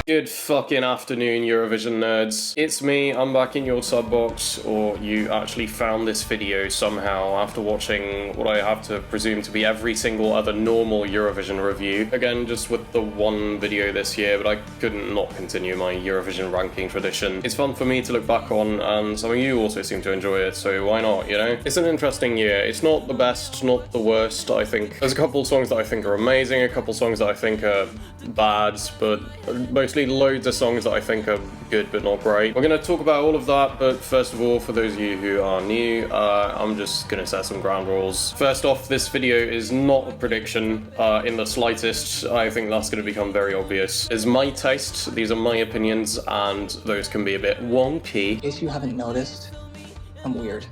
Good fucking afternoon, Eurovision nerds. It's me, I'm back in your sub box, or you actually found this video somehow after watching what I have to presume to be every single other normal Eurovision review. Again, just with the one video this year, but I couldn't not continue my Eurovision ranking tradition. It's fun for me to look back on, and some of you also seem to enjoy it, so why not, you know? It's an interesting year. It's not the best, not the worst, I think. There's a couple songs that I think are amazing, a couple songs that I think are bad, but mostly loads of songs that I think are good but not great. We're going to talk about all of that, but first of all, for those of you who are new, I'm just going to set some ground rules. First off, this video is not a prediction in the slightest. I think that's going to become very obvious. It's my taste, these are my opinions, and those can be a bit wonky. In case you haven't noticed, I'm weird.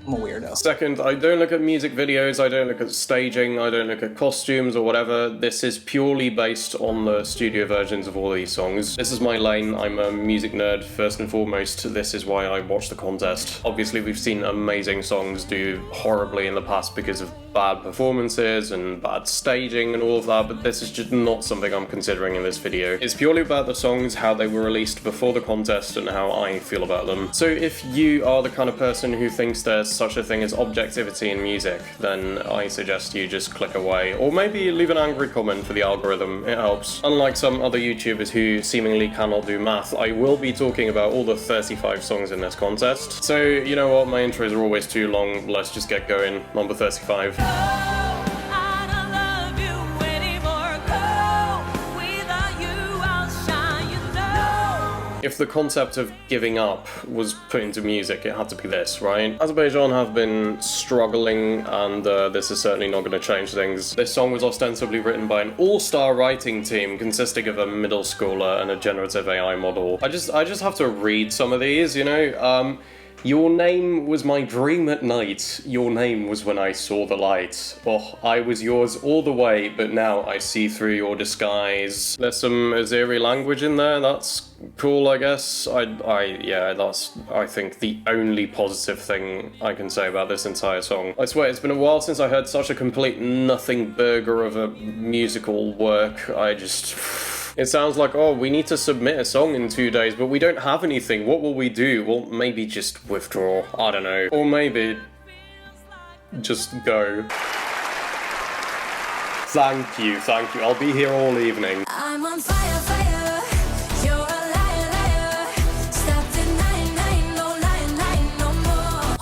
I'm a weirdo. Second, I don't look at music videos, I don't look at staging, I don't look at costumes or whatever. This is purely based on the studio versions of all these songs. This is my lane, I'm a music nerd first and foremost. This is why I watch the contest. Obviously, we've seen amazing songs do horribly in the past because of bad performances and bad staging and all of that, but this is just not something I'm considering in this video. It's purely about the songs, how they were released before the contest, and how I feel about them. So if you are the kind of person who thinks there's such a thing as objectivity in music, then I suggest you just click away, or maybe leave an angry comment for the algorithm, it helps. Unlike some other YouTubers who seemingly cannot do math, I will be talking about all the 35 songs in this contest. So, you know what, my intros are always too long, let's just get going. Number 35. If the concept of giving up was put into music, it had to be this, right? Azerbaijan have been struggling, and this is certainly not going to change things. This song was ostensibly written by an all-star writing team consisting of a middle schooler and a generative AI model. I just have to read some of these, you know? Your name was my dream at night. Your name was when I saw the light. Oh, I was yours all the way, but now I see through your disguise. There's some Azeri language in there. That's cool, I guess. Yeah, that's, I think, the only positive thing I can say about this entire song. I swear, it's been a while since I heard such a complete nothing burger of a musical work. It sounds like, oh, we need to submit a song in 2 days, but we don't have anything. What will we do? Well, maybe just withdraw. I don't know. Or maybe just go. Thank you. I'll be here all evening. I'm on fire, fire. You're a liar, liar. Stop denying, no lying, no more.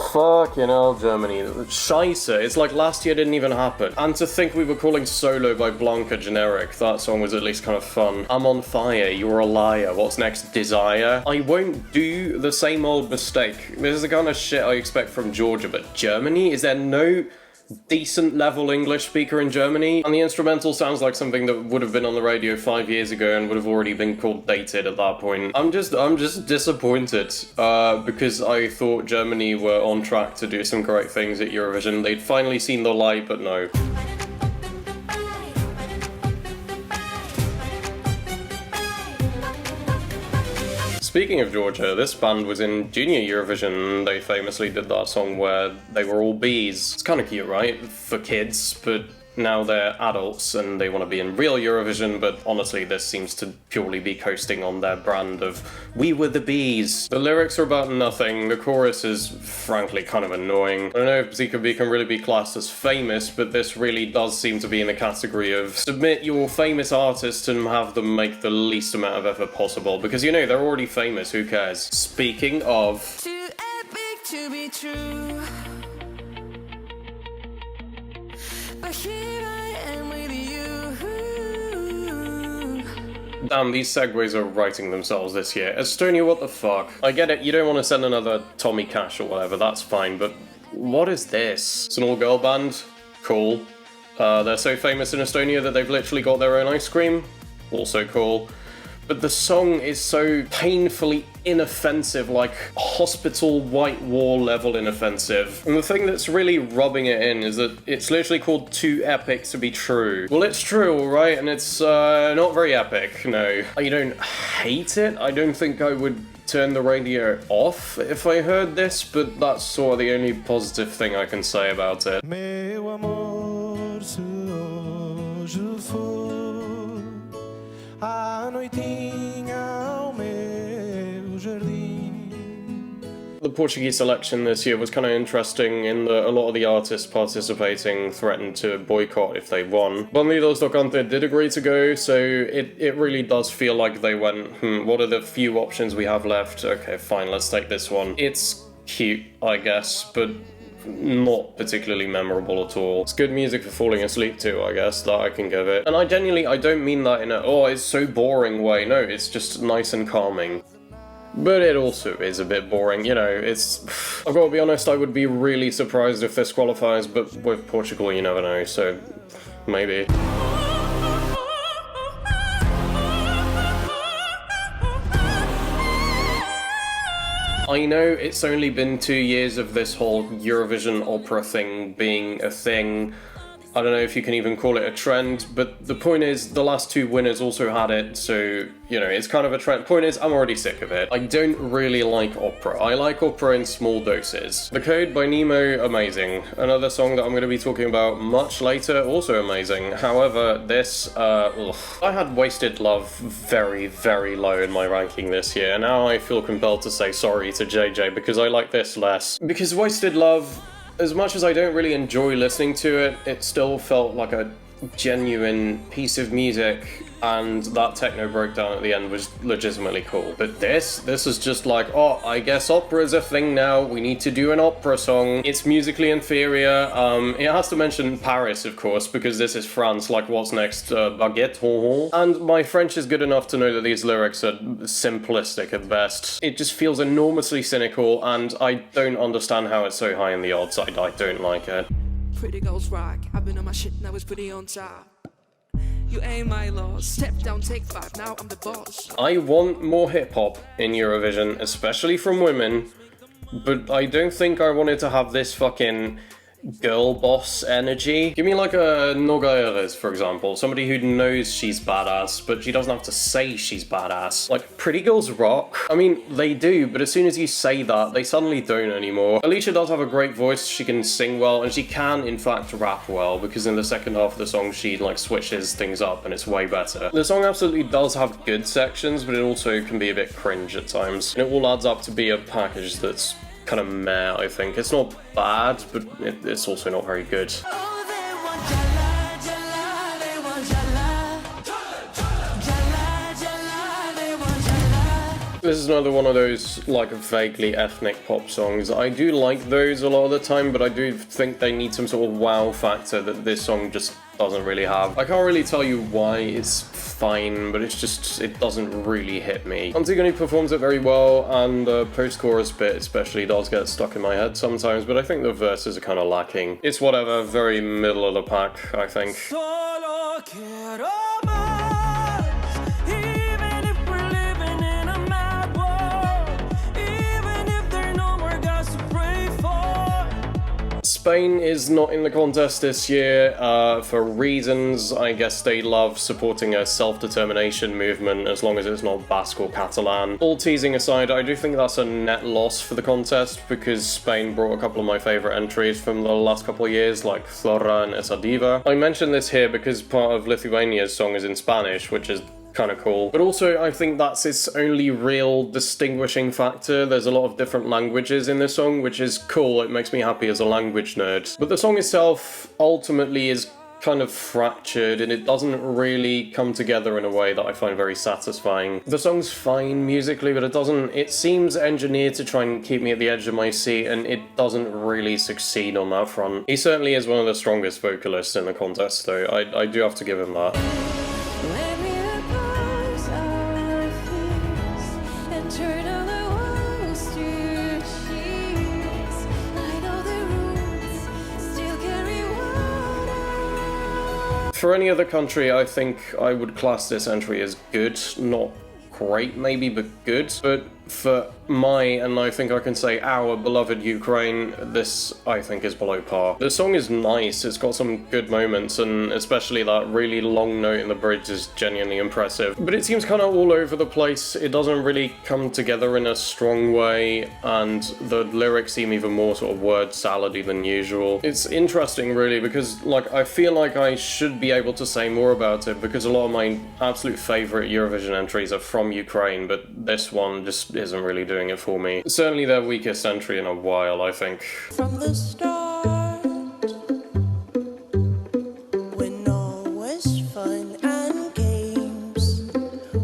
Fucking hell, Germany. Scheisse. It's like last year didn't even happen. And to think we were calling Solo by Blanca generic. That song was at least kind of fun. I'm on fire. You're a liar. What's next? Desire. I won't do the same old mistake. This is the kind of shit I expect from Georgia, but Germany? Is there no decent level English speaker in Germany? And the instrumental sounds like something that would have been on the radio 5 years ago and would have already been called dated at that point. I'm just disappointed because I thought Germany were on track to do some great things at Eurovision. They'd finally seen the light, but no. Speaking of Georgia, this band was in Junior Eurovision. They famously did that song where they were all bees. It's kind of cute, right? For kids, but now they're adults and they want to be in real Eurovision, but honestly this seems to purely be coasting on their brand of we were the bees. The lyrics are about nothing, the chorus is frankly kind of annoying. I don't know if ZKB can really be classed as famous, but this really does seem to be in the category of submit your famous artist and have them make the least amount of effort possible, because you know, they're already famous, who cares? Speaking of... Too epic to be true. But here I am with you. Damn, these segues are writing themselves this year. Estonia, what the fuck? I get it, you don't want to send another Tommy Cash or whatever, that's fine, but what is this? It's an all-girl band? Cool. They're so famous in Estonia that they've literally got their own ice cream? Also cool. But the song is so painfully inoffensive, like hospital white wall level inoffensive. And the thing that's really rubbing it in is that it's literally called Too Epic to Be True. Well, it's true, alright, and it's not very epic, no. I don't hate it. I don't think I would turn the radio off if I heard this, but that's sort of the only positive thing I can say about it. Meu amor, se hoje for a noitinha ao meu jardim. The Portuguese selection this year was kind of interesting in that a lot of the artists participating threatened to boycott if they won. Bandidos do Cante did agree to go, so it really does feel like they went, what are the few options we have left? Okay, fine, let's take this one. It's cute, I guess, but not particularly memorable at all. It's good music for falling asleep to, I guess, that I can give it. And I don't mean that in a, oh, it's so boring way. No, it's just nice and calming. But it also is a bit boring, you know, it's... I've got to be honest, I would be really surprised if this qualifies, but with Portugal you never know, so maybe. I know it's only been 2 years of this whole Eurovision opera thing being a thing. I don't know if you can even call it a trend, but the point is, the last 2 winners also had it, so, you know, it's kind of a trend. Point is, I'm already sick of it. I don't really like opera. I like opera in small doses. The Code by Nemo, amazing. Another song that I'm going to be talking about much later, also amazing. However, this, I had Wasted Love very, very low in my ranking this year. Now I feel compelled to say sorry to JJ because I like this less. Because Wasted Love, as much as I don't really enjoy listening to it, it still felt like a genuine piece of music, and that techno breakdown at the end was legitimately cool. But this is just like, oh, I guess opera's a thing now, we need to do an opera song. It's musically inferior. It has to mention Paris, of course, because this is France, like what's next, baguette, and my French is good enough to know that these lyrics are simplistic at best. It just feels enormously cynical, and I don't understand how it's so high in the odds. I don't like it. Pretty girls rock. I've been on my shit, now it's pretty on top. You ain't my loss. Step down, take 5. Now I'm the boss. I want more hip-hop in Eurovision, especially from women, but I don't think I wanted to have this fucking girl boss energy. Give me like a Nogueiras, for example, somebody who knows she's badass, but she doesn't have to say she's badass. Like, pretty girls rock. I mean, they do, but as soon as you say that, they suddenly don't anymore. Alicia does have a great voice, she can sing well, and she can, in fact, rap well, because in the second half of the song, she, like, switches things up, and it's way better. The song absolutely does have good sections, but it also can be a bit cringe at times, and it all adds up to be a package that's kind of meh, I think. It's not bad, but it's also not very good. Oh, they want jala, jala, they want jala. Jala, jala, they want jala. This is another one of those, like, vaguely ethnic pop songs. I do like those a lot of the time, but I do think they need some sort of wow factor that this song just doesn't really have. I can't really tell you why. It's fine, but it's just, it doesn't really hit me. Antigone performs it very well, and the post-chorus bit especially does get stuck in my head sometimes, but I think the verses are kind of lacking. It's whatever, very middle of the pack, I think. Solo quiero más, even if we're living in a mad world, even if there are no more gods to pray for. Spain is not in the contest this year for reasons. I guess they love supporting a self-determination movement as long as it's not Basque or Catalan. All teasing aside, I do think that's a net loss for the contest because Spain brought a couple of my favourite entries from the last couple of years, like Flora and Esa Diva. I mention this here because part of Lithuania's song is in Spanish, which is kind of cool. But also, I think that's its only real distinguishing factor. There's a lot of different languages in this song, which is cool. It makes me happy as a language nerd. But the song itself ultimately is kind of fractured, and it doesn't really come together in a way that I find very satisfying. The song's fine musically, but it seems engineered to try and keep me at the edge of my seat, and it doesn't really succeed on that front. He certainly is one of the strongest vocalists in the contest, though. I do have to give him that. Let me repose our fears and turn all the walls to sheets. I know the roots still carry water. For any other country, I think I would class this entry as good, not great maybe, but good. But for my, and I think I can say our beloved Ukraine, this I think is below par. The song is nice, it's got some good moments, and especially that really long note in the bridge is genuinely impressive. But it seems kind of all over the place, it doesn't really come together in a strong way, and the lyrics seem even more sort of word salady than usual. It's interesting really, because like I feel like I should be able to say more about it, because a lot of my absolute favourite Eurovision entries are from Ukraine, but this one just isn't really doing it for me. Certainly their weakest entry in a while, I think. From the start, when all was fun and games.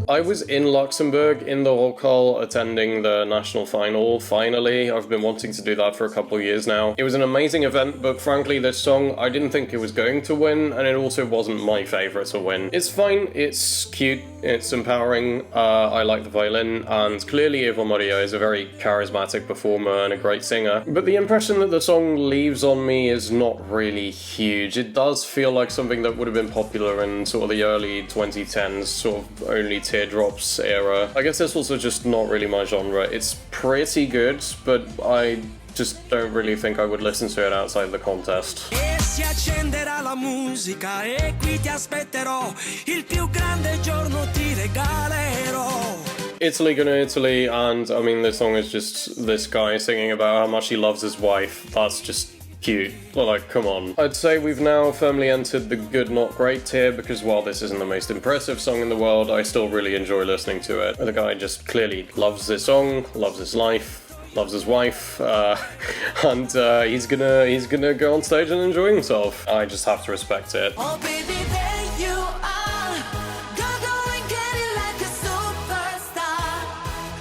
I was in Luxembourg in the roll call attending the national final, finally. I've been wanting to do that for a couple of years now. It was an amazing event, but frankly this song, I didn't think it was going to win, and it also wasn't my favourite to win. It's fine, it's cute, it's empowering, I like the violin, and clearly Eva Maria is a very charismatic performer and a great singer, but the impression that the song leaves on me is not really huge. It does feel like something that would have been popular in sort of the early 2010s, sort of only teardrops era. I guess that's also just not really my genre. It's pretty good, but I just don't really think I would listen to it outside the contest. E si accenderà la musica e qui ti aspetterò, il più grande giorno ti regalerò. Italy gonna Italy, and I mean this song is just this guy singing about how much he loves his wife. That's just cute. Well, like, come on. I'd say we've now firmly entered the good not great tier, because while this isn't the most impressive song in the world, I still really enjoy listening to it. The guy just clearly loves this song, loves his life, loves his wife, and he's gonna go on stage and enjoy himself. I just have to respect it. Oh baby, there you are. Go and get it like a superstar.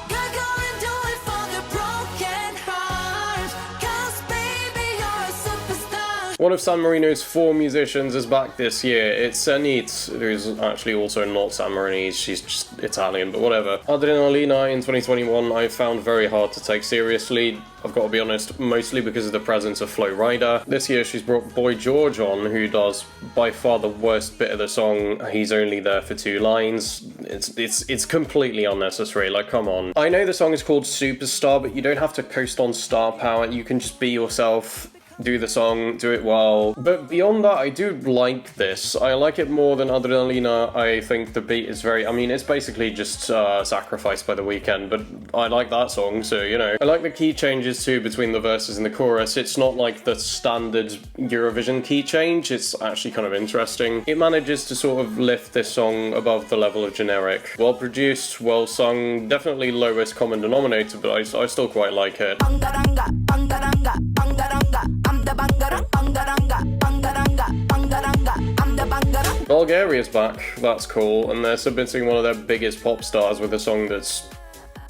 Go and do it for the broken heart. 'Cause baby, you're a superstar. One of San Marino's 4 musicians is back this year. It's Zenit, who's actually also not San Marinese, she's just Italian, but whatever. Adrenalina in 2021 I found very hard to take seriously, I've got to be honest, mostly because of the presence of Flo Rida. This year she's brought Boy George on, who does by far the worst bit of the song. He's only there for 2 lines. It's completely unnecessary, like come on. I know the song is called Superstar, but you don't have to coast on star power, you can just be yourself. Do the song, do it well. But beyond that, I do like this. I like it more than Adrenalina. I think the beat is very, I mean, it's basically just Sacrificed by The Weeknd, but I like that song, so, you know. I like the key changes too between the verses and the chorus. It's not like the standard Eurovision key change, it's actually kind of interesting. It manages to sort of lift this song above the level of generic. Well produced, well sung, definitely lowest common denominator, but I still quite like it. Bangaranga, bangaranga, bangaranga. I'm the bangarang, bangaranga, bangaranga, bangaranga. I'm the bangarang. Bulgaria's back, that's cool, and they're submitting one of their biggest pop stars with a song that's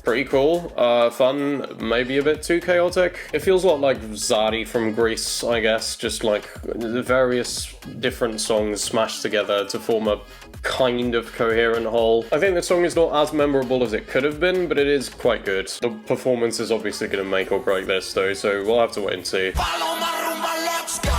pretty cool, fun, maybe a bit too chaotic. It feels a lot like Zari from Greece, I guess, just like the various different songs smashed together to form a kind of coherent whole. I think the song is not as memorable as it could have been, but it is quite good. The performance is obviously going to make or break this though, so we'll have to wait and see. Follow my rumba, let's go.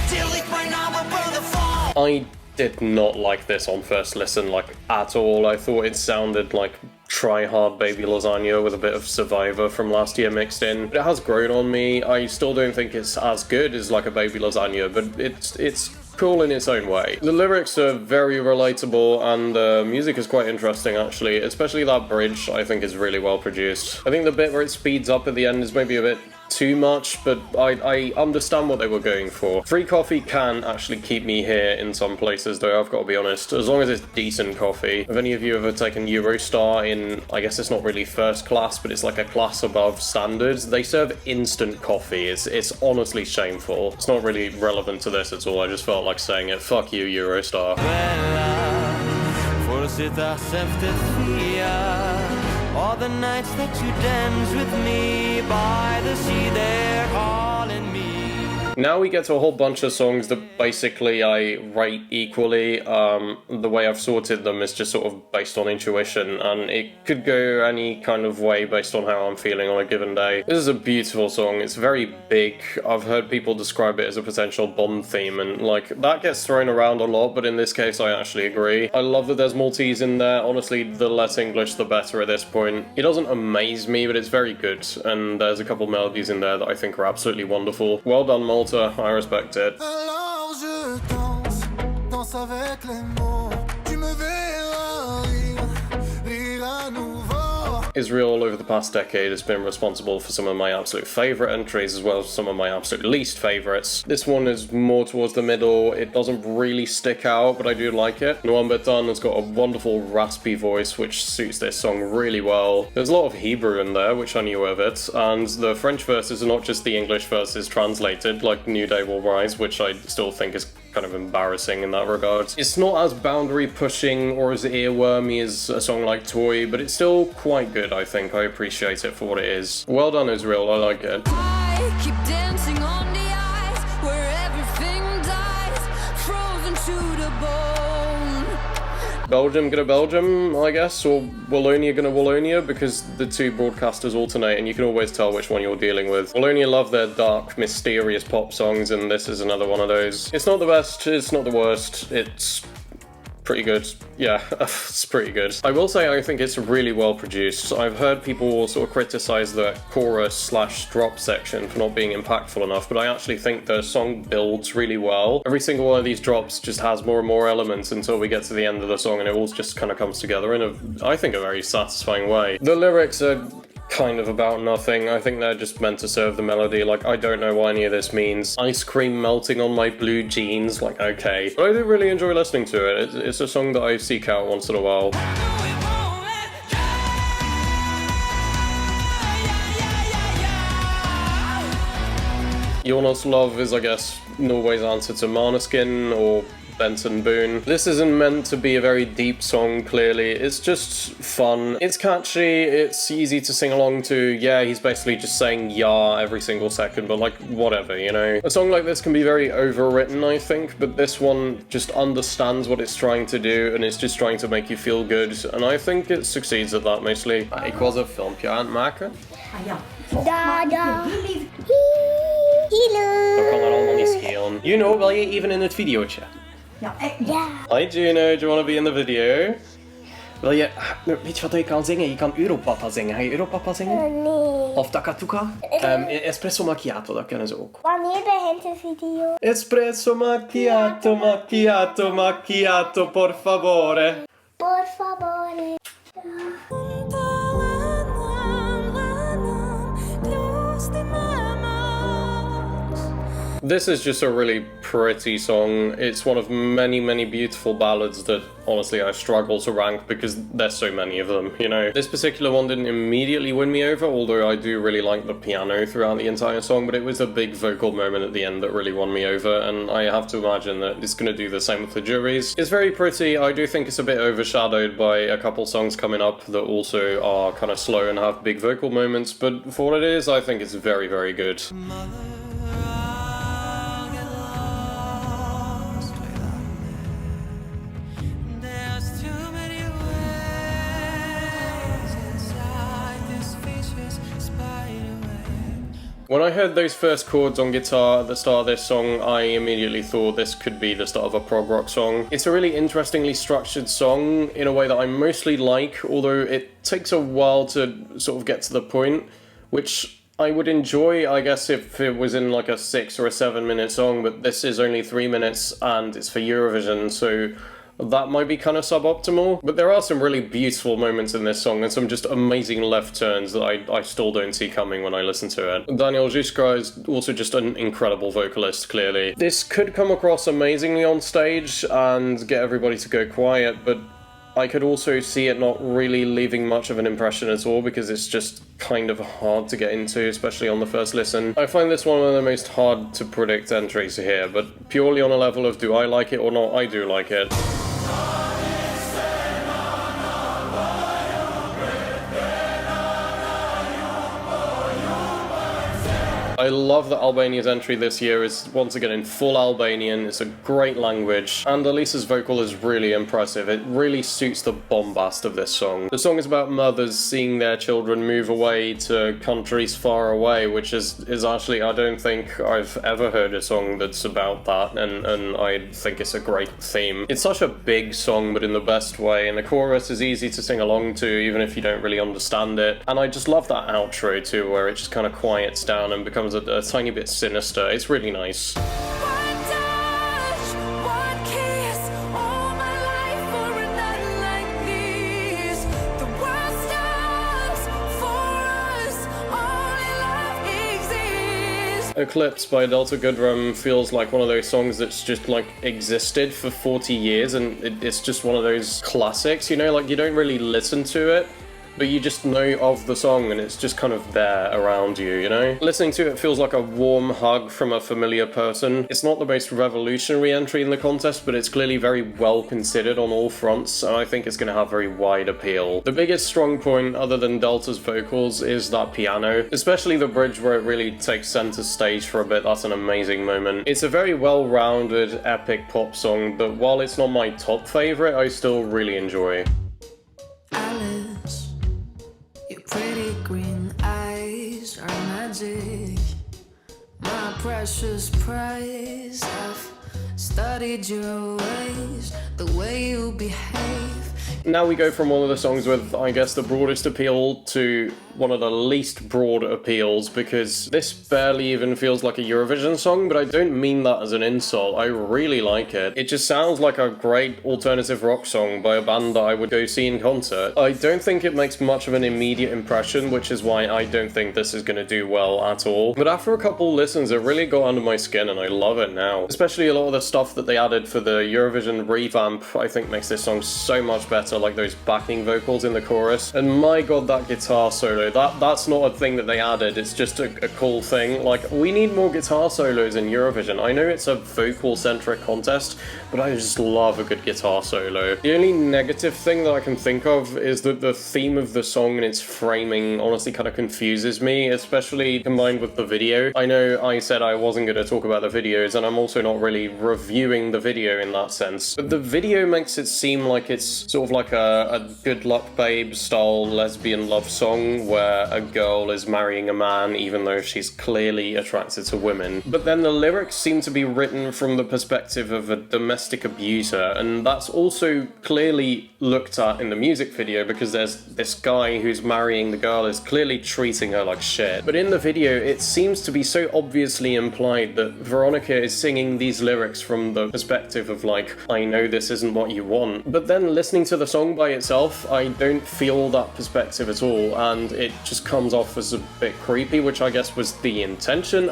Till it might not burn the fall. I did not like this on first listen, like, at all. I thought it sounded like Try Hard Baby Lasagna with a bit of Survivor from last year mixed in. But it has grown on me. I still don't think it's as good as like a Baby Lasagna, but it's cool in its own way. The lyrics are very relatable, and the music is quite interesting actually, especially that bridge I think is really well produced. I think the bit where it speeds up at the end is maybe a bit too much, but I understand what they were going for. Free coffee can actually keep me here in some places though, I've got to be honest, as long as it's decent coffee. Have any of you ever taken Eurostar in, I guess it's not really first class, but it's like a class above standards? They serve instant coffee. It's honestly shameful. It's not really relevant to this at all, I just felt like saying it. Fuck you, Eurostar. All the nights that you dance with me by the sea, they're calling me. Now we get to a whole bunch of songs that basically I rate equally. The way I've sorted them is just sort of based on intuition, and it could go any kind of way based on how I'm feeling on a given day. This is a beautiful song. It's very big. I've heard people describe it as a potential Bond theme, and like that gets thrown around a lot, but in this case I actually agree. I love that there's Maltese in there. Honestly, the less English the better at this point. It doesn't amaze me, but it's very good, and there's a couple melodies in there that I think are absolutely wonderful. Well done, Malta. I respect it. Alors je danse, danse avec les mots. Tu me verras rire, rire à nouveau. Israel over the past decade has been responsible for some of my absolute favourite entries as well as some of my absolute least favourites. This one is more towards the middle. It doesn't really stick out, but I do like it. Noam Betan has got a wonderful raspy voice which suits this song really well. There's a lot of Hebrew in there, which I knew of it, and the French verses are not just the English verses translated, like New Day Will Rise, which I still think is kind of embarrassing in that regard. It's not as boundary pushing or as earwormy as a song like Toy, but it's still quite good, I think. I appreciate it for what it is. Well done, Israel, I like it. I keep dancing on the ice where everything dies, frozen to the bone. Belgium gonna Belgium, I guess, or Wallonia gonna Wallonia, because the two broadcasters alternate and you can always tell which one you're dealing with. Wallonia love their dark, mysterious pop songs, and this is another one of those. It's not the best, it's not the worst, it's pretty good. Yeah, it's pretty good. I will say I think it's really well produced. I've heard people sort of criticize the chorus/drop section for not being impactful enough, but I actually think the song builds really well. Every single one of these drops just has more and more elements until we get to the end of the song, and it all just kind of comes together in a, I think, a very satisfying way. The lyrics are kind of about nothing. I think they're just meant to serve the melody. Like, I don't know what any of this means. Ice cream melting on my blue jeans, like, okay. But I do really enjoy listening to it. It's a song that I seek out once in a while. Jonas Love is, I guess, Norway's answer to Måneskin or Benson Boone. This isn't meant to be a very deep song, clearly. It's just fun. It's catchy, it's easy to sing along to. Yeah, he's basically just saying "ya" every single second, but like, whatever, you know? A song like this can be very overwritten, I think, but this one just understands what it's trying to do, and it's just trying to make you feel good, and I think it succeeds at that mostly. Ik was een filmpje aan het maken. Dada. Dat kan er allemaal niet schelen. Juno, wil je even in het videootje? Ja. Hi Juno, do you want to be in the video? Wil je... Weet je wat je kan zingen? Je kan Europapa zingen. Ga je Europapa zingen? Nee. Of Takatuka? Espresso macchiato, dat kennen ze ook. Wanneer begint de video? Espresso macchiato, macchiato, macchiato, por favore. Por favore. This is just a really pretty song. It's one of many, many beautiful ballads that, honestly, I struggle to rank because there's so many of them, you know? This particular one didn't immediately win me over, although I do really like the piano throughout the entire song, but it was a big vocal moment at the end that really won me over, and I have to imagine that it's going to do the same with the juries. It's very pretty. I do think it's a bit overshadowed by a couple songs coming up that also are kind of slow and have big vocal moments, but for what it is, I think it's very, very good. When I heard those first chords on guitar at the start of this song, I immediately thought this could be the start of a prog rock song. It's a really interestingly structured song in a way that I mostly like, although it takes a while to sort of get to the point, which I would enjoy, I guess, if it was in like a 6 or a 7 minute song, but this is only 3 minutes and it's for Eurovision, so that might be kind of suboptimal. But there are some really beautiful moments in this song and some just amazing left turns that I still don't see coming when I listen to it. Daniel Juska is also just an incredible vocalist, clearly. This could come across amazingly on stage and get everybody to go quiet, but I could also see it not really leaving much of an impression at all because it's just kind of hard to get into, especially on the first listen. I find this one of the most hard to predict entries here, but purely on a level of do I like it or not, I do like it. I love that Albania's entry this year is once again in full Albanian. It's a great language, and Elisa's vocal is really impressive. It really suits the bombast of this song. The song is about mothers seeing their children move away to countries far away, which is actually, I don't think I've ever heard a song that's about that, and I think it's a great theme. It's such a big song, but in the best way, and the chorus is easy to sing along to, even if you don't really understand it. And I just love that outro too, where it just kind of quiets down and becomes a tiny bit sinister. It's really nice. One touch, one kiss, all my life for a night like this. The world stops for us, only love exists. Eclipse by Delta Goodrum feels like one of those songs that's just like existed for 40 years, and it's just one of those classics, you know, like you don't really listen to it, but you just know of the song and it's just kind of there around you, you know? Listening to it feels like a warm hug from a familiar person. It's not the most revolutionary entry in the contest, but it's clearly very well considered on all fronts, and I think it's going to have very wide appeal. The biggest strong point, other than Delta's vocals, is that piano, especially the bridge where it really takes center stage for a bit. That's an amazing moment. It's a very well-rounded, epic pop song, but while it's not my top favorite, I still really enjoy. Alice, your pretty green eyes are magic. My precious prize, I've studied your ways, the way you behave. Now we go from one of the songs with, I guess, the broadest appeal to one of the least broad appeals, because this barely even feels like a Eurovision song, but I don't mean that as an insult. I really like it. It just sounds like a great alternative rock song by a band that I would go see in concert. I don't think it makes much of an immediate impression, which is why I don't think this is going to do well at all. But after a couple listens, it really got under my skin and I love it now. Especially a lot of the stuff that they added for the Eurovision revamp, I think makes this song so much better, like those backing vocals in the chorus. And my god, that guitar solo, that's not a thing that they added, it's just a cool thing. Like, we need more guitar solos in Eurovision. I know it's a vocal-centric contest, but I just love a good guitar solo. The only negative thing that I can think of is that the theme of the song and its framing honestly kind of confuses me, especially combined with the video. I know I said I wasn't going to talk about the videos, and I'm also not really reviewing the video in that sense, but the video makes it seem like it's sort of like a Good Luck Babe style lesbian love song where a girl is marrying a man even though she's clearly attracted to women. But then the lyrics seem to be written from the perspective of a domestic abuser, and that's also clearly looked at in the music video because there's this guy who's marrying the girl is clearly treating her like shit. But in the video it seems to be so obviously implied that Veronica is singing these lyrics from the perspective of like, I know this isn't what you want. But then listening to the song by itself, I don't feel that perspective at all, and it just comes off as a bit creepy, which I guess was the intention.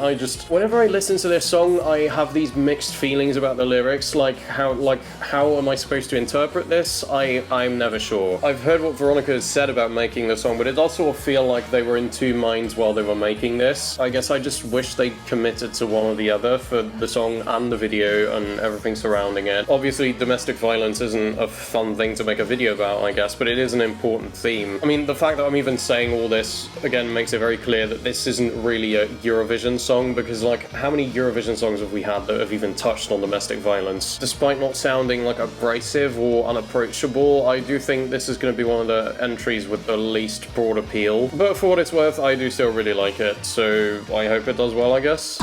Whenever I listen to this song, I have these mixed feelings about the lyrics, like how am I supposed to interpret this? I'm never sure. I've heard what Veronica has said about making the song, but it does sort of feel like they were in two minds while they were making this. I guess I just wish they'd committed to one or the other for the song and the video and everything surrounding it. Obviously, domestic violence isn't a fun thing to make a video about, I guess, but it is an important theme. I mean, the fact that I'm even saying all this, again, makes it very clear that this isn't really a Eurovision song, because, like, how many Eurovision songs have we had that have even touched on domestic violence? Despite not sounding, like, abrasive or unapproachable, I do think this is going to be one of the entries with the least broad appeal. But for what it's worth, I do still really like it, so I hope it does well, I guess.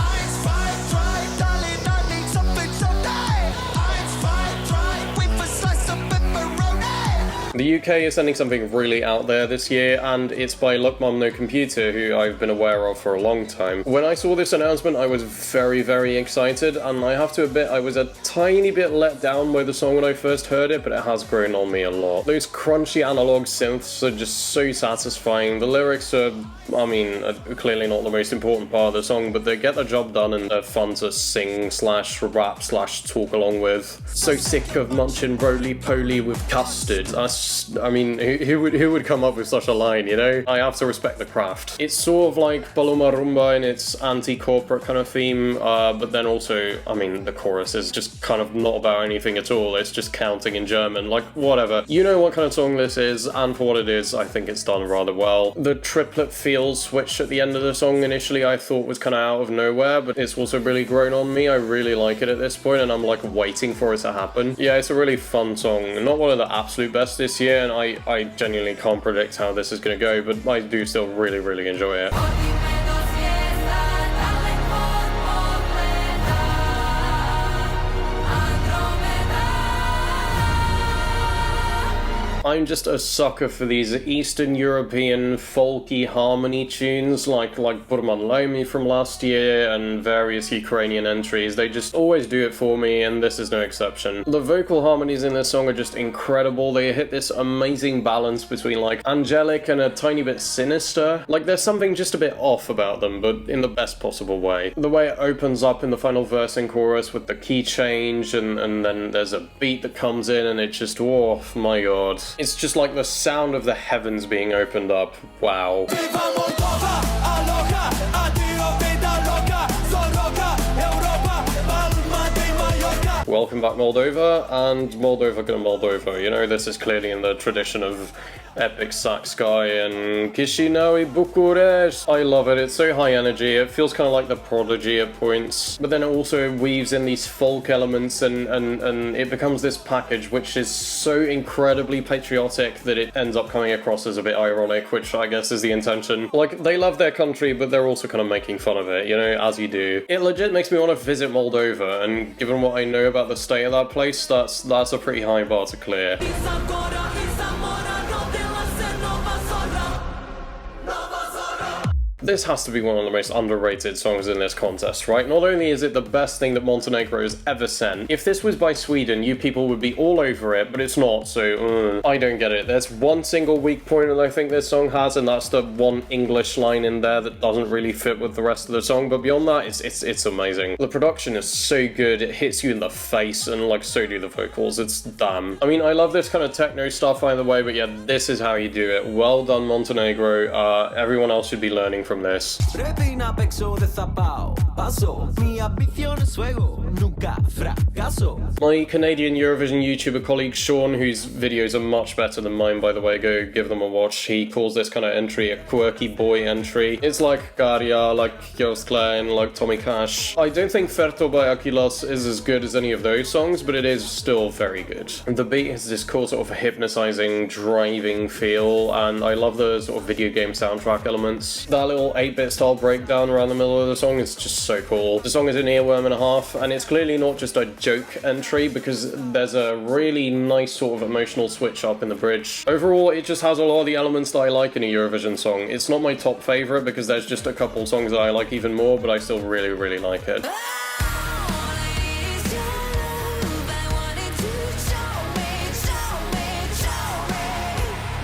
The UK is sending something really out there this year, and it's by Look Mum No Computer, who I've been aware of for a long time. When I saw this announcement, I was very, very excited, and I have to admit I was a tiny bit let down by the song when I first heard it, but it has grown on me a lot. Those crunchy analog synths are just so satisfying. The lyrics are, I mean, clearly not the most important part of the song, but they get the job done and they're fun to sing slash rap slash talk along with. So sick of munching roly-poly with custard. I mean, who would come up with such a line, you know? I have to respect the craft. It's sort of like Paloma Rumba in its anti-corporate kind of theme, but then also, I mean, the chorus is just kind of not about anything at all. It's just counting in German, like, whatever. You know what kind of song this is, and for what it is, I think it's done rather well. The triplet feel switch at the end of the song initially I thought was kind of out of nowhere, but it's also really grown on me. I really like it at this point, and I'm like waiting for it to happen. Yeah, it's a really fun song. Not one of the absolute best this year, and I genuinely can't predict how this is going to go, but I do still really, really enjoy it. I'm just a sucker for these Eastern European folky harmony tunes like Burman Lomi from last year and various Ukrainian entries. They just always do it for me, and this is no exception. The vocal harmonies in this song are just incredible. They hit this amazing balance between like angelic and a tiny bit sinister. Like there's something just a bit off about them, but in the best possible way. The way it opens up in the final verse and chorus with the key change and then there's a beat that comes in and it just, oh my god. It's just like the sound of the heavens being opened up. Wow. Welcome back, Moldova, and Moldova gonna Moldova. You know, this is clearly in the tradition of epic sax guy and Chisinau, Bucharest. I love it. It's so high energy. It feels kind of like The Prodigy at points, but then it also weaves in these folk elements and it becomes this package which is so incredibly patriotic that it ends up coming across as a bit ironic, which I guess is the intention. Like, they love their country, but they're also kind of making fun of it, you know, as you do. It legit makes me want to visit Moldova, and given what I know about the state of that place, that's a pretty high bar to clear. This has to be one of the most underrated songs in this contest, right? Not only is it the best thing that Montenegro has ever sent, if this was by Sweden, you people would be all over it, but it's not, so I don't get it. There's one single weak point that I think this song has, and that's the one English line in there that doesn't really fit with the rest of the song, but beyond that, it's amazing. The production is so good, it hits you in the face, and like, so do the vocals. It's damn. I mean, I love this kind of techno stuff either way, but yeah, this is how you do it. Well done, Montenegro. Everyone else should be learning from this. My Canadian Eurovision YouTuber colleague Sean, whose videos are much better than mine, by the way, go give them a watch. He calls this kind of entry a quirky boy entry. It's like Garia, like Joost Klein, like Tommy Cash. I don't think Ferto by Akilas is as good as any of those songs, but it is still very good. The beat has this cool sort of hypnotizing, driving feel, and I love the sort of video game soundtrack elements. That little 8-bit style breakdown around the middle of the song is just so cool. The song is an earworm and a half, and it's clearly not just a joke entry because there's a really nice sort of emotional switch up in the bridge. Overall, it just has a lot of the elements that I like in a Eurovision song. It's not my top favourite because there's just a couple songs that I like even more, but I still really, really like it.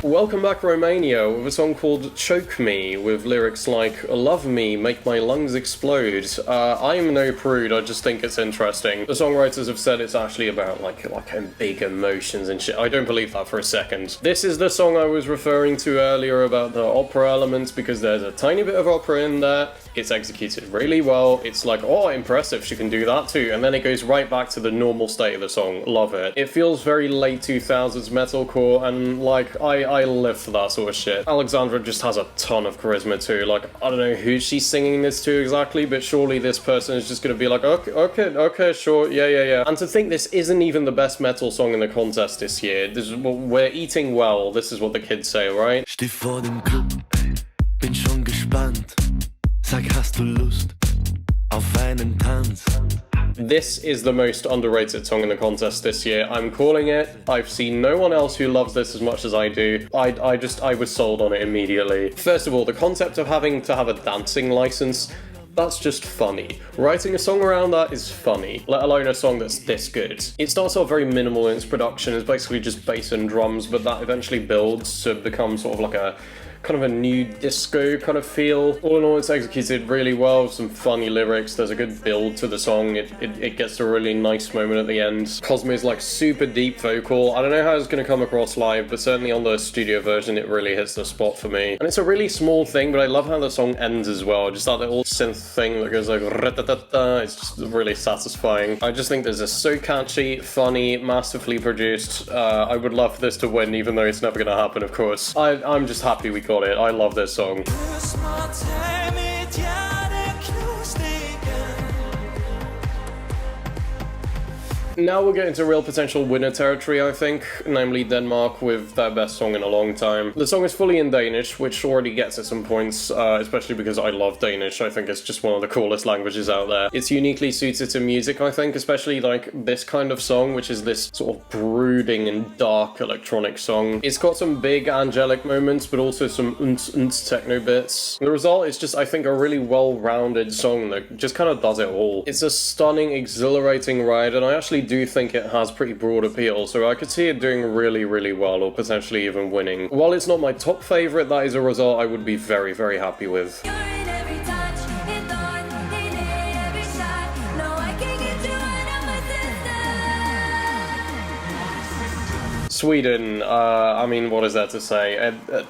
Welcome back, Romania, with a song called Choke Me, with lyrics like, love me, make my lungs explode. I'm no prude, I just think it's interesting. The songwriters have said it's actually about like big emotions and shit. I don't believe that for a second. This is the song I was referring to earlier about the opera elements, because there's a tiny bit of opera in there. It's executed really well. It's like, oh, impressive, she can do that too. And then it goes right back to the normal state of the song. Love it. It feels very late 2000s metalcore, and like, I live for that sort of shit. Alexandra just has a ton of charisma too. Like, I don't know who she's singing this to exactly, but surely this person is just gonna be like, okay, sure, yeah. And to think this isn't even the best metal song in the contest this year. This is what we're eating well. This is what the kids say, right? Steh vor dem Club, bin schon gespannt. Sag, hast du Lust auf einen Tanz? This is the most underrated song in the contest this year. I'm calling it. I've seen no one else who loves this as much as I do. I was sold on it immediately. First of all, the concept of having to have a dancing license, that's just funny. Writing a song around that is funny, let alone a song that's this good. It starts off very minimal in its production. It's basically just bass and drums, but that eventually builds to become sort of like a kind of a new disco kind of feel. All in all, it's executed really well, some funny lyrics, there's a good build to the song, it gets to a really nice moment at the end. Cosmo's like super deep vocal. I don't know how it's going to come across live, but certainly on the studio version it really hits the spot for me. And it's a really small thing, but I love how the song ends as well. Just that little synth thing that goes like it's just really satisfying. I just think this is so catchy, funny, masterfully produced. I would love this to win, even though it's never gonna happen, of course. I'm just happy we got it. I love this song. Now we're getting to real potential winner territory, I think, namely Denmark with their best song in a long time. The song is fully in Danish, which already gets at some points, especially because I love Danish. I think it's just one of the coolest languages out there. It's uniquely suited to music, I think, especially like this kind of song, which is this sort of brooding and dark electronic song. It's got some big angelic moments, but also some techno bits. The result is just, I think, a really well-rounded song that just kind of does it all. It's a stunning, exhilarating ride, and I actually do think it has pretty broad appeal, so I could see it doing really, really well, or potentially even winning. While it's not my top favourite, that is a result I would be very, very happy with. Sweden, I mean, what is there to say?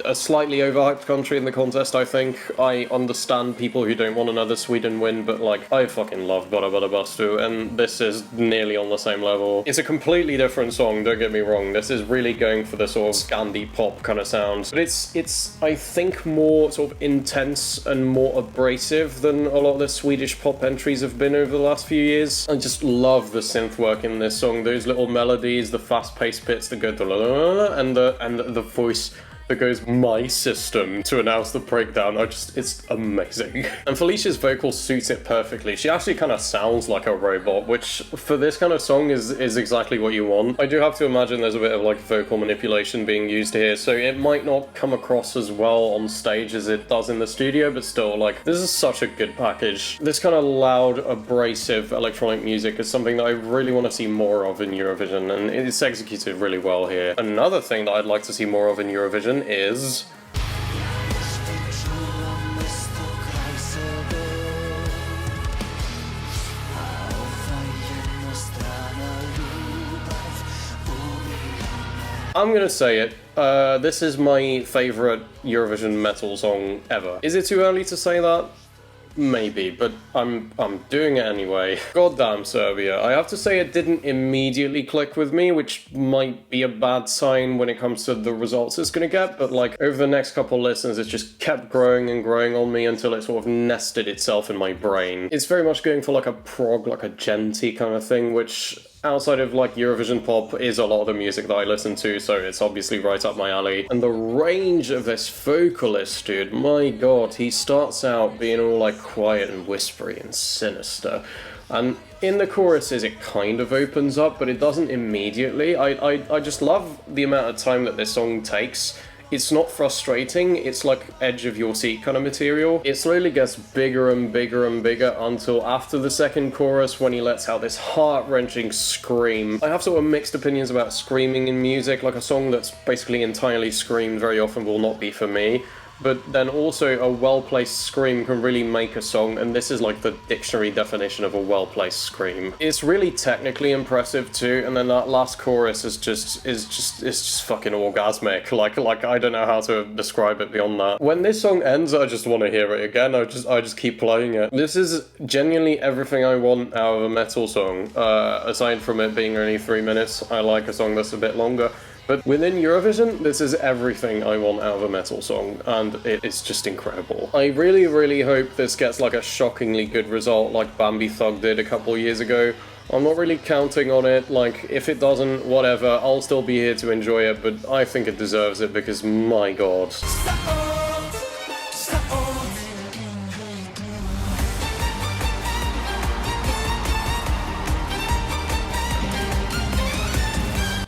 A slightly overhyped country in the contest, I think. I understand people who don't want another Sweden win, but like, I fucking love Bara Bara Bastu, and this is nearly on the same level. It's a completely different song, don't get me wrong. This is really going for the sort of Scandi pop kind of sound, but it's I think more sort of intense and more abrasive than a lot of the Swedish pop entries have been over the last few years. I just love the synth work in this song, those little melodies, the fast-paced bits that go and the voice that goes "my system" to announce the breakdown. It's amazing. And Felicia's vocals suit it perfectly. She actually kind of sounds like a robot, which for this kind of song is exactly what you want. I do have to imagine there's a bit of like vocal manipulation being used here, so it might not come across as well on stage as it does in the studio, but still, like, this is such a good package. This kind of loud, abrasive electronic music is something that I really want to see more of in Eurovision, and it's executed really well here. Another thing that I'd like to see more of in Eurovision is I'm gonna say it. This is my favourite Eurovision metal song ever. Is it too early to say that? Maybe, but I'm doing it anyway. Goddamn Serbia. I have to say it didn't immediately click with me, which might be a bad sign when it comes to the results it's gonna get, but like over the next couple listens it's just kept growing and growing on me until it sort of nested itself in my brain. It's very much going for like a prog, like a genty kind of thing, which outside of like Eurovision pop is a lot of the music that I listen to, so it's obviously right up my alley. And the range of this vocalist, dude, my god, he starts out being all like quiet and whispery and sinister, and in the choruses it kind of opens up, but it doesn't immediately. I just love the amount of time that this song takes. It's not frustrating, it's like edge of your seat kind of material. It slowly gets bigger and bigger and bigger until after the second chorus, when he lets out this heart-wrenching scream. I have sort of mixed opinions about screaming in music, like a song that's basically entirely screamed very often will not be for me. But then also a well-placed scream can really make a song, and this is like the dictionary definition of a well-placed scream. It's really technically impressive too, and then that last chorus is just fucking orgasmic. Like I don't know how to describe it beyond that. When this song ends, I just want to hear it again. I just keep playing it. This is genuinely everything I want out of a metal song. Aside from it being only 3 minutes, I like a song that's a bit longer. But within Eurovision, this is everything I want out of a metal song, and it's just incredible. I really, really hope this gets like a shockingly good result like Bambi Thug did a couple years ago. I'm not really counting on it, like, if it doesn't, whatever, I'll still be here to enjoy it, but I think it deserves it because, my god.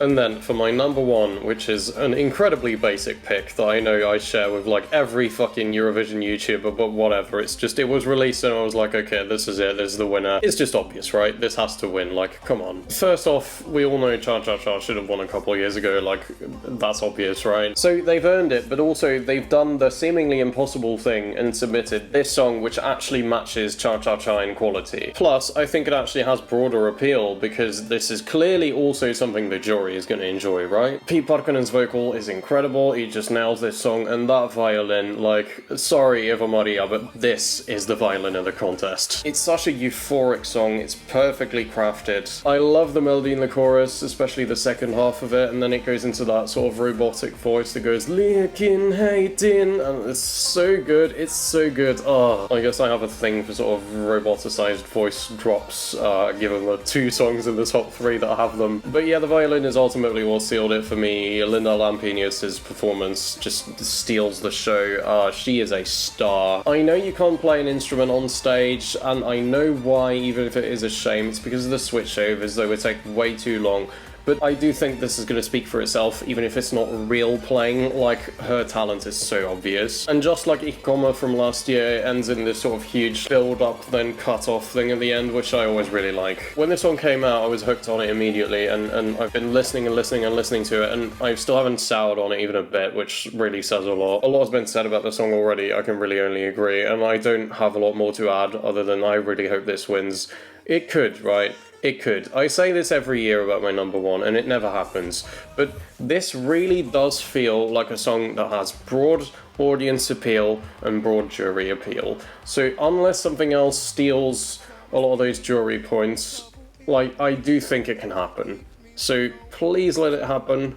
And then for my number one, which is an incredibly basic pick that I know I share with like every fucking Eurovision YouTuber, but whatever, it's just, it was released and I was like, okay, this is it, this is the winner. It's just obvious, right? This has to win, like, come on. First off, we all know Cha Cha Cha should have won a couple of years ago, like, that's obvious, right? So they've earned it, but also they've done the seemingly impossible thing and submitted this song which actually matches Cha Cha Cha in quality. Plus, I think it actually has broader appeal because this is clearly also something the jury is going to enjoy, right? Pete Parkkonen's vocal is incredible, he just nails this song, and that violin, like, sorry Eva Maria, but this is the violin of the contest. It's such a euphoric song, it's perfectly crafted. I love the melody in the chorus, especially the second half of it, and then it goes into that sort of robotic voice that goes Lekin Heitin, and it's so good, it's so good. Oh, I guess I have a thing for sort of roboticized voice drops, given the two songs in the top three that have them. But yeah, the violin is ultimately what sealed it for me. Linda Lampenius' performance just steals the show. She is a star. I know you can't play an instrument on stage, and I know why, even if it is a shame. It's because of the switchovers, they would take way too long. But I do think this is going to speak for itself, even if it's not real playing, like, her talent is so obvious. And just like Ikoma from last year, it ends in this sort of huge build-up, then cut-off thing at the end, which I always really like. When this song came out, I was hooked on it immediately, and I've been listening and listening and listening to it, and I still haven't soured on it even a bit, which really says a lot. A lot has been said about the song already, I can really only agree, and I don't have a lot more to add, other than I really hope this wins. It could, right? It could. I say this every year about my number one, and it never happens. But this really does feel like a song that has broad audience appeal and broad jury appeal. So unless something else steals a lot of those jury points, like, I do think it can happen. So please let it happen.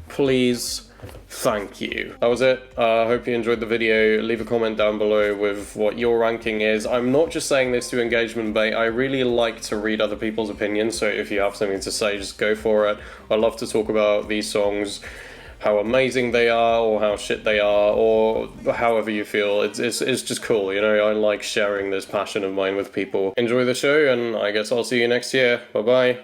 Please. Thank you. That was it. I hope you enjoyed the video. Leave a comment down below with what your ranking is. I'm not just saying this to engagement bait. I really like to read other people's opinions, so if you have something to say, just go for it. I love to talk about these songs, how amazing they are, or how shit they are, or however you feel. It's just cool, you know? I like sharing this passion of mine with people. Enjoy the show, and I guess I'll see you next year. Bye-bye.